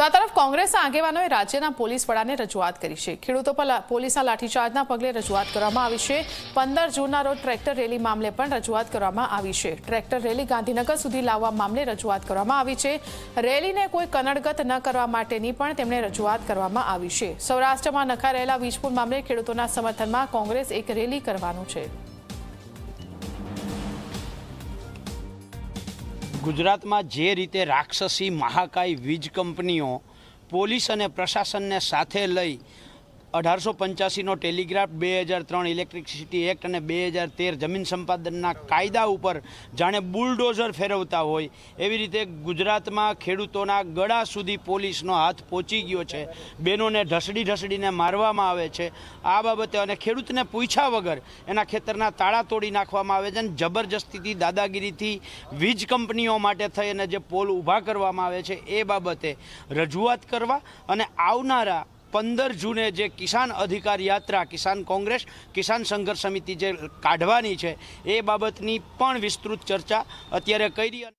તો આ તરફ કોંગ્રેસના આગેવાનોએ રાજ્યના પોલીસ વડાને રજૂઆત કરી છે। ખેડૂતો પર પોલીસના લાઠીચાર્જના પગલે રજૂઆત કરવામાં આવી છે। 15 જૂનના રોજ ટ્રેક્ટર રેલી મામલે પણ રજૂઆત કરવામાં આવી છે। ટ્રેક્ટર રેલી ગાંધીનગર સુધી લાવવા મામલે રજૂઆત કરવામાં આવી છે। રેલીને કોઈ કનડગત ન કરવા માટેની પણ તેમણે રજૂઆત કરવામાં આવી છે। સૌરાષ્ટ્રમાં નખાઈ રહેલા વીજપુર મામલે ખેડૂતોના સમર્થનમાં કોંગ્રેસ એક રેલી કરવાનું છે। ગુજરાતમાં જે રીતે રાક્ષસી મહાકાય વીજ કંપનીઓ પોલીસ અને પ્રશાસનને સાથે લઈ 1885નો ટેલિગ્રાફ, 2003 ઇલેક્ટ્રિસિટી એક્ટ અને 2013 જમીન સંપાદનના કાયદા ઉપર જાણે બુલડોઝર ફેરવતા હોય એવી રીતે ગુજરાતમાં ખેડૂતોના ગળા સુધી પોલીસનો હાથ પહોંચી ગયો છે। બહેનોને ઢસડીને મારવામાં આવે છે। આ બાબતે અને ખેડૂતને પૂછ્યા વગર એના ખેતરના તાળા તોડી નાખવામાં આવે છે અને જબરજસ્તીથી દાદાગીરીથી વીજ કંપનીઓ માટે થઈ અને જે પોલ ઊભા કરવામાં આવે છે એ બાબતે રજૂઆત કરવા અને આવનારા 15 જૂને જે કિસાન અધિકાર યાત્રા કિસાન કોંગ્રેસ કિસાન સંઘર્ષ સમિતિ જે કાઢવાની છે એ બાબતની પણ વિસ્તૃત ચર્ચા અત્યારે કરી।